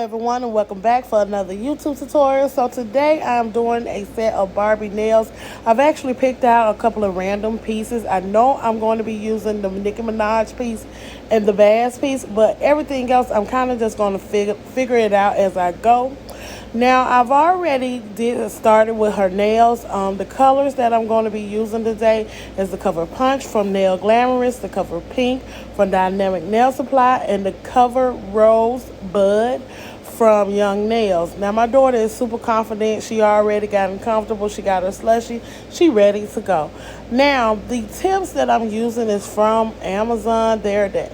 everyone, and welcome back for another YouTube tutorial. So today I'm doing a set of Barbie nails. I've actually picked out a couple of random pieces. I know I'm going to be using the Nicki Minaj piece and the Bass piece, but everything else I'm kind of just going to figure it out as I go. Now I've already started with her nails. The colors that I'm going to be using today is the Cover Punch from Nail Glamorous, the Cover Pink from Dynamic Nail Supply, and the Cover Rose Bud from Young Nails. Now my daughter is super confident. She already got comfortable. She got her slushy. She ready to go. Now the tips that I'm using is from Amazon. They're the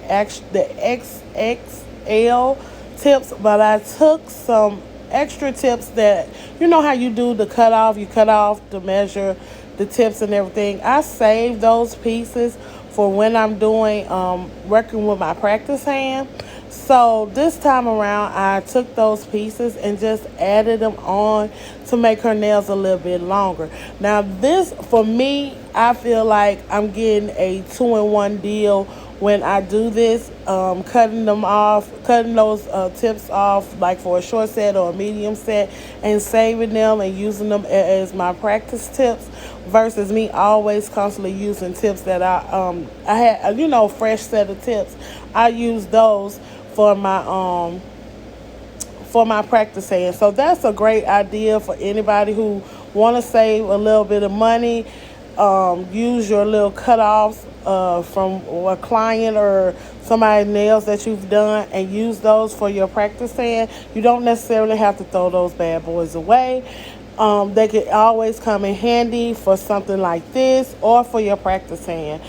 XXL tips, but I took some extra tips that, you know how you do the cutoff, you cut off to measure the tips and everything. I saved those pieces for when I'm doing working with my practice hand. So this time around I took those pieces and just added them on to make her nails a little bit longer. Now this, for me, I feel like I'm getting a 2-in-1 deal when I do this, cutting those tips off like for a short set or a medium set and saving them and using them as my practice tips versus me always constantly using tips that I had, fresh set of tips. I use those for my practice hand. So that's a great idea for anybody who want to save a little bit of money. Use your little cutoffs from a client or somebody's nails that you've done and use those for your practice hand. You don't necessarily have to throw those bad boys away. They can always come in handy for something like this or for your practice hand.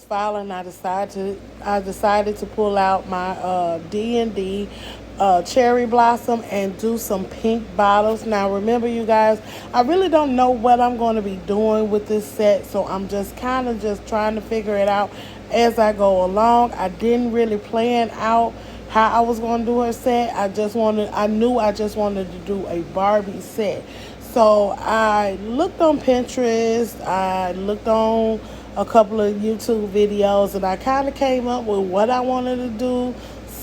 Filing, I decided to pull out my D&D cherry blossom and do some pink bottles. Now remember, you guys, I really don't know what I'm going to be doing with this set, so I'm just kind of just trying to figure it out as I go along. I didn't really plan out how I was going to do her set. I knew I just wanted to do a Barbie set. So I looked on Pinterest, I looked on a couple of YouTube videos, and I kind of came up with what I wanted to do.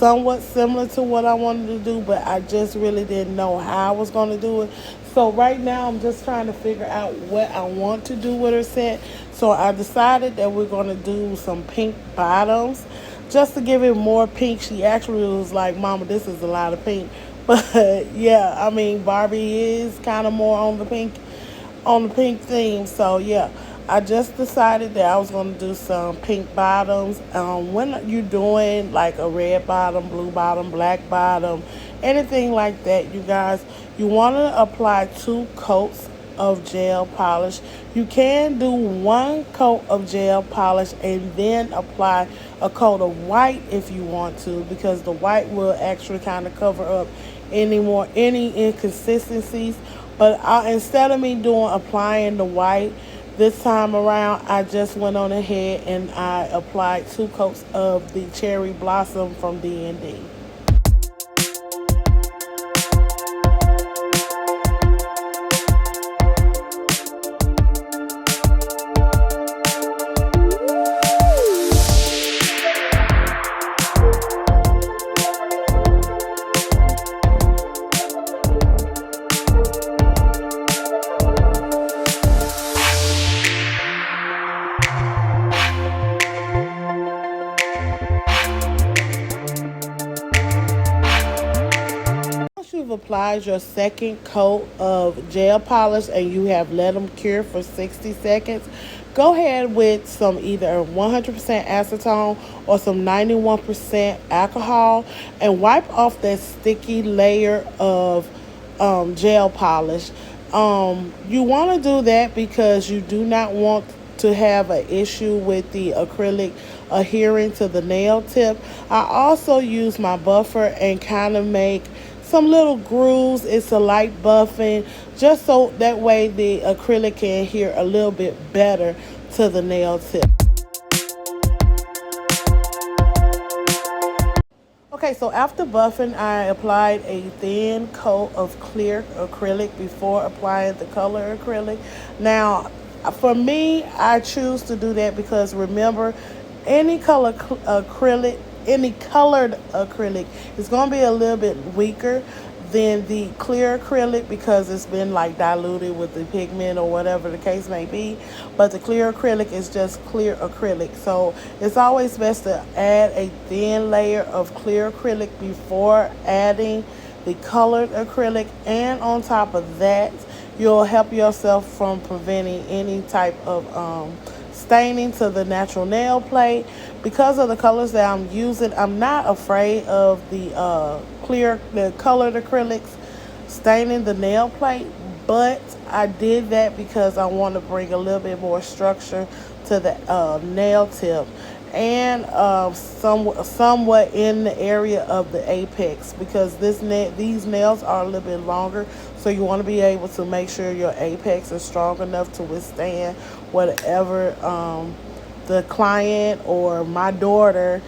somewhat similar to what I wanted to do, but I just really didn't know how I was going to do it. So right now I'm just trying to figure out what I want to do with her set. So I decided that we're going to do some pink bottoms just to give it more pink. She actually was like, Mama, this is a lot of pink. But yeah, I mean, Barbie is kind of more on the pink theme. So yeah, I just decided that I was going to do some pink bottoms. When you're doing like a red bottom, blue bottom, black bottom, anything like that, you guys, you want to apply 2 coats of gel polish. You can do 1 coat of gel polish and then apply a coat of white if you want to, because the white will actually kind of cover up any inconsistencies. But instead of me applying the white this time around, I just went on ahead and I applied 2 coats of the cherry blossom from D&D. Once you've applied your 2nd coat of gel polish and you have let them cure for 60 seconds, go ahead with some either 100% acetone or some 91% alcohol and wipe off that sticky layer of gel polish. You want to do that because you do not want to have an issue with the acrylic adhering to the nail tip. I also use my buffer and kind of make some little grooves. It's a light buffing, just so that way the acrylic can adhere a little bit better to the nail tip. Okay, so after buffing, I applied a thin coat of clear acrylic before applying the color acrylic. Now, for me, I choose to do that because remember, any color acrylic, any colored acrylic is going to be a little bit weaker than the clear acrylic because it's been like diluted with the pigment or whatever the case may be. But the clear acrylic is just clear acrylic. So it's always best to add a thin layer of clear acrylic before adding the colored acrylic. And on top of that, you'll help yourself from preventing any type of staining to the natural nail plate. Because of the colors that I'm using, I'm not afraid of the colored acrylics staining the nail plate, but I did that because I want to bring a little bit more structure to the nail tip and somewhat in the area of the apex, because these nails are a little bit longer, so you want to be able to make sure your apex is strong enough to withstand whatever the client or my daughter,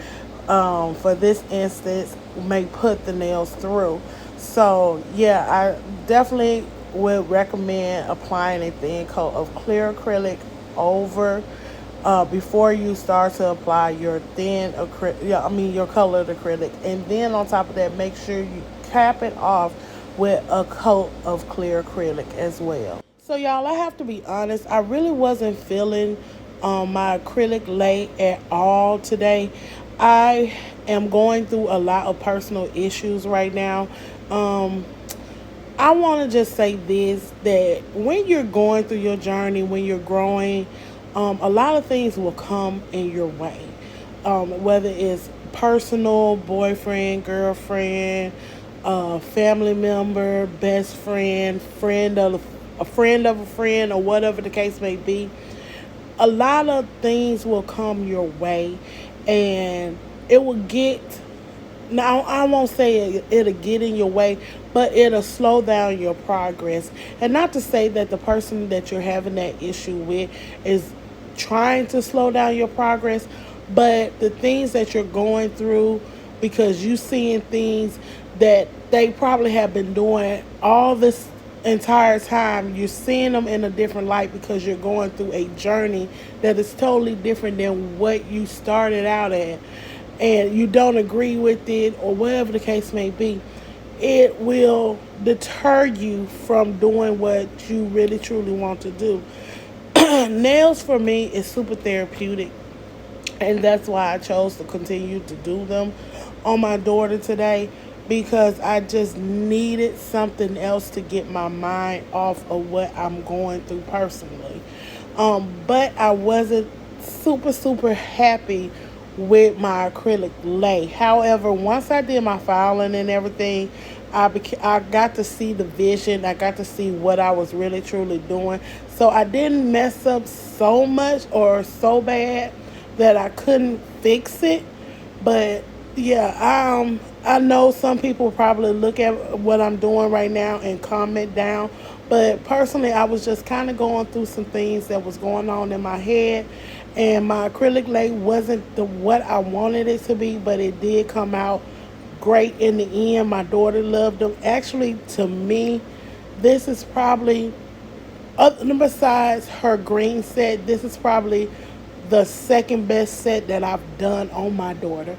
for this instance, may put the nails through. So yeah, I definitely would recommend applying a thin coat of clear acrylic over before you start to apply your your colored acrylic. And then on top of that, make sure you cap it off with a coat of clear acrylic as well. So y'all, I have to be honest, I really wasn't feeling my acrylic lay at all today. I am going through a lot of personal issues right now. I want to just say this, that when you're going through your journey, when you're growing, a lot of things will come in your way, whether it's personal, boyfriend, girlfriend, family member, best friend, a friend of a friend, or whatever the case may be. A lot of things will come your way, and it will get, now I won't say it'll get in your way, but it'll slow down your progress. And not to say that the person that you're having that issue with is trying to slow down your progress, but the things that you're going through, because you seeing things that they probably have been doing all this entire time, you're seeing them in a different light because you're going through a journey that is totally different than what you started out at. and you don't agree with it or whatever the case may be, it will deter you from doing what you really truly want to do. Nails for me is super therapeutic, and that's why I chose to continue to do them on my daughter today, because I just needed something else to get my mind off of what I'm going through personally. But I wasn't super happy with my acrylic lay. However, once I did my filing and everything, I got to see the vision. I got to see what I was really truly doing. So I didn't mess up so much or so bad that I couldn't fix it. But yeah, I know some people probably look at what I'm doing right now and comment down. But personally, I was just kind of going through some things that was going on in my head, and my acrylic lake wasn't the what I wanted it to be, but it did come out great in the end. My daughter loved them. Actually, to me, this is probably, other besides her green set, this is probably the second best set that I've done on my daughter.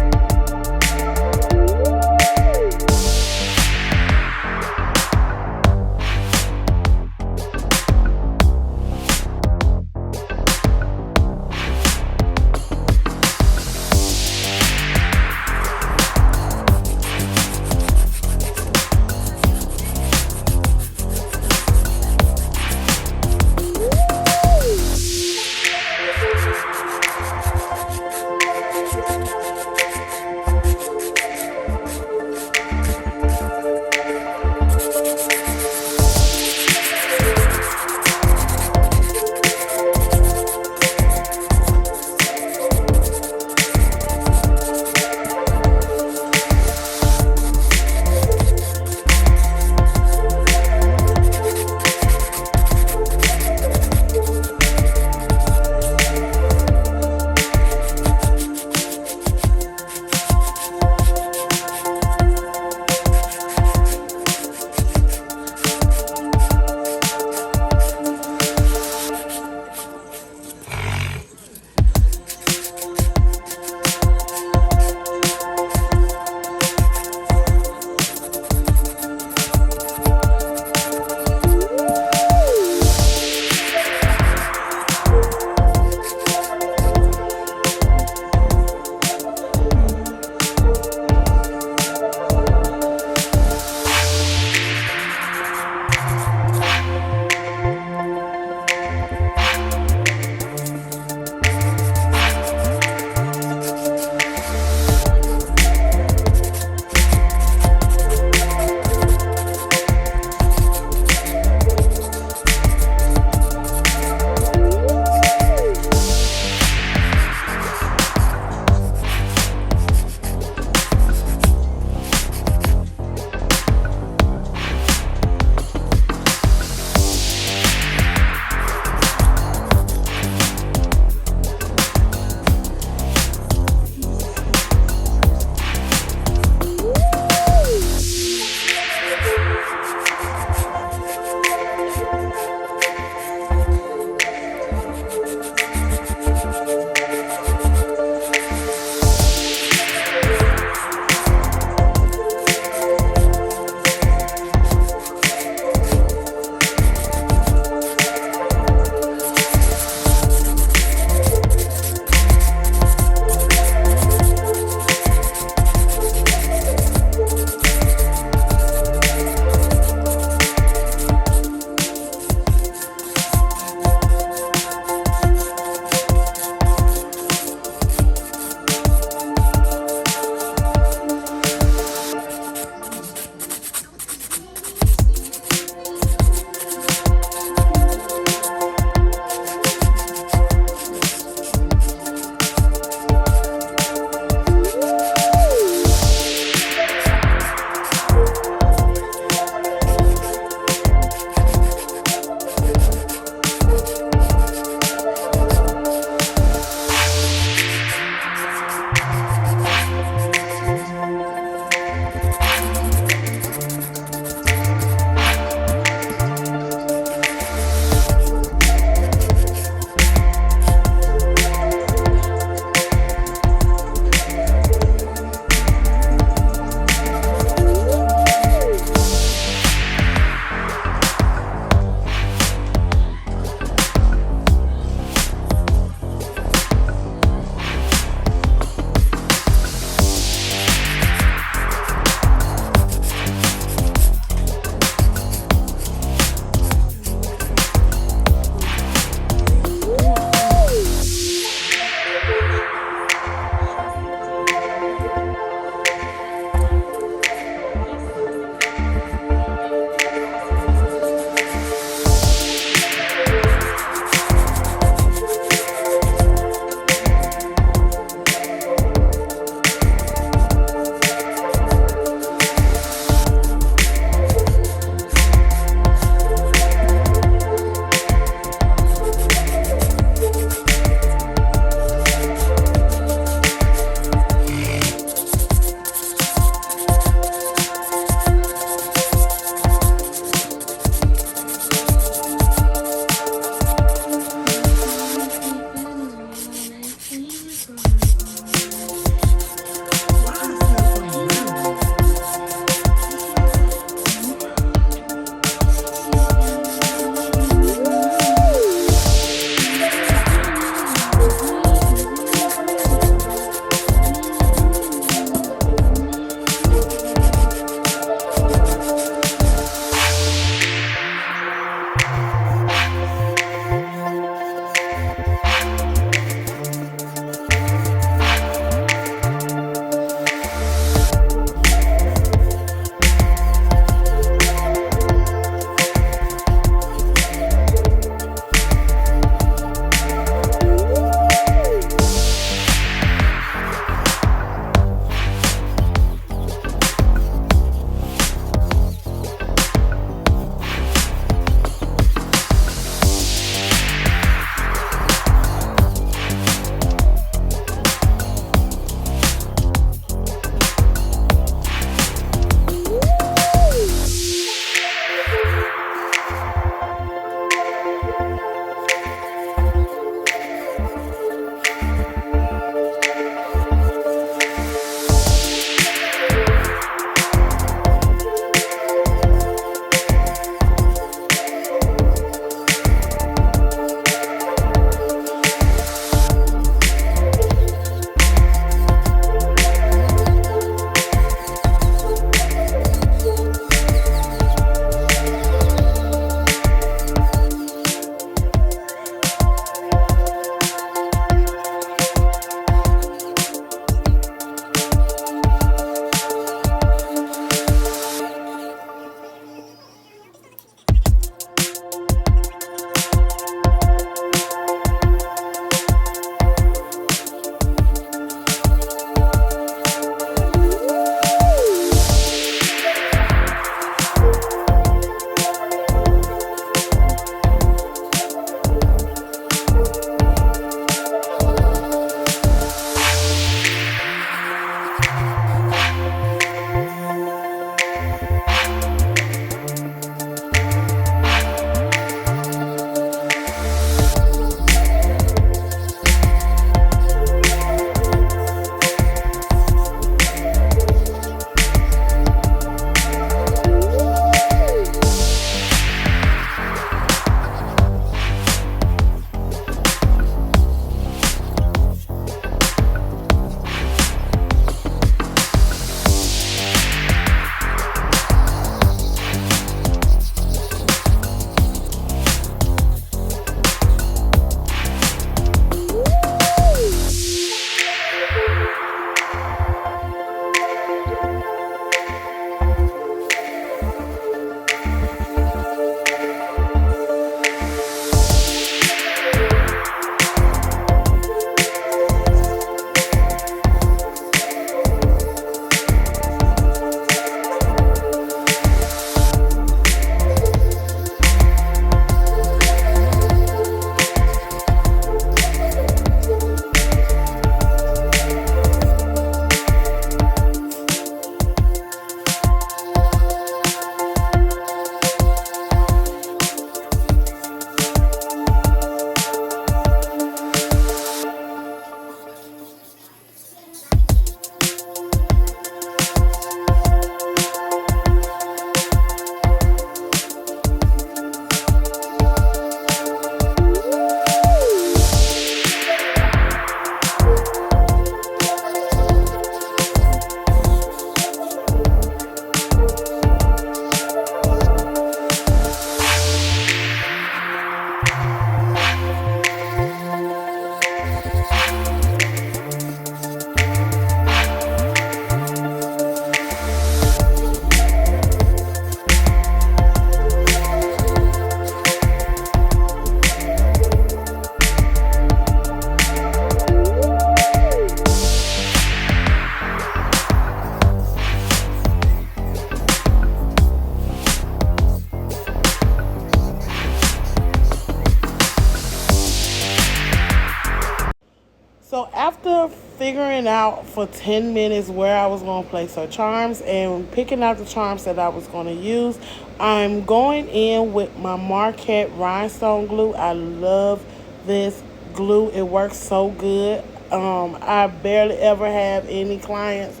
figuring out for 10 minutes where I was going to place her charms and picking out the charms that I was going to use. I'm going in with my Marquette rhinestone glue. I love this glue. It works so good. I barely ever have any clients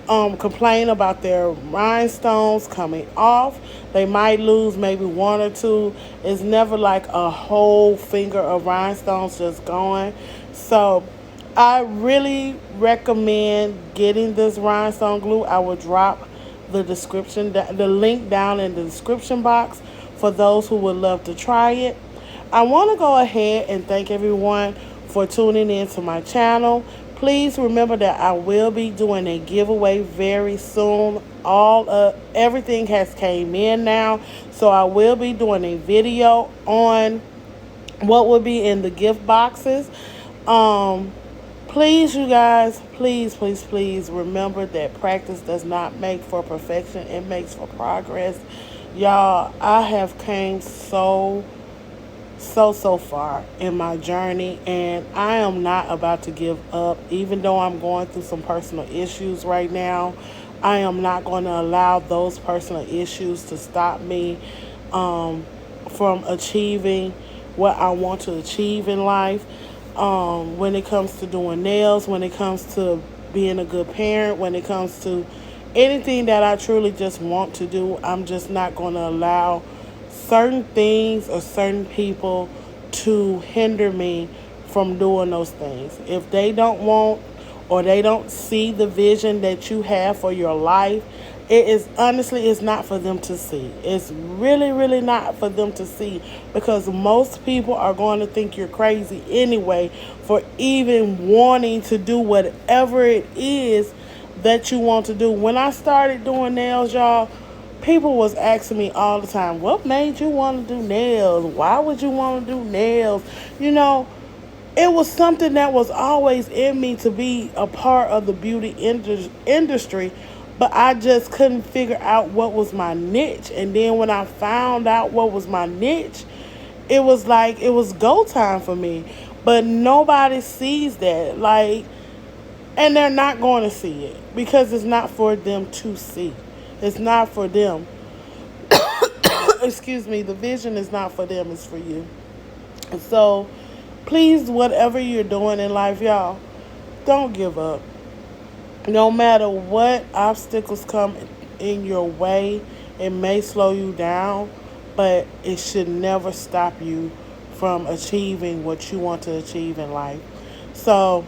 complain about their rhinestones coming off. They might lose maybe one or two. It's never like a whole finger of rhinestones just going. So I really recommend getting this rhinestone glue. I will drop the link down in the description box for those who would love to try it. I want to go ahead and thank everyone for tuning in to my channel. Please remember that I will be doing a giveaway very soon. Everything has came in now, so I will be doing a video on what will be in the gift boxes. Please, you guys, please remember that practice does not make for perfection. It makes for progress. Y'all, I have came so far in my journey, and I am not about to give up. Even though I'm going through some personal issues right now, I am not going to allow those personal issues to stop me from achieving what I want to achieve in life. When it comes to doing nails, when it comes to being a good parent, when it comes to anything that I truly just want to do, I'm just not going to allow certain things or certain people to hinder me from doing those things. If they don't want or they don't see the vision that you have for your life, it is honestly, it's not for them to see. It's really not for them to see, because most people are going to think you're crazy anyway for even wanting to do whatever it is that you want to do. When I started doing nails, y'all, people was asking me all the time, what made you want to do nails? Why would you want to do nails? You know, it was something that was always in me to be a part of the beauty industry, but I just couldn't figure out what was my niche. And then when I found out what was my niche, it was like it was go time for me. But nobody sees that. Like, and they're not going to see it because it's not for them to see. It's not for them. Excuse me. The vision is not for them. It's for you. And so, please, whatever you're doing in life, y'all, don't give up. No matter what obstacles come in your way, it may slow you down, but it should never stop you from achieving what you want to achieve in life. So,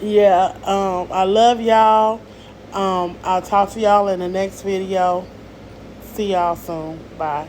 yeah, I love y'all. I'll talk to y'all in the next video. See y'all soon. Bye.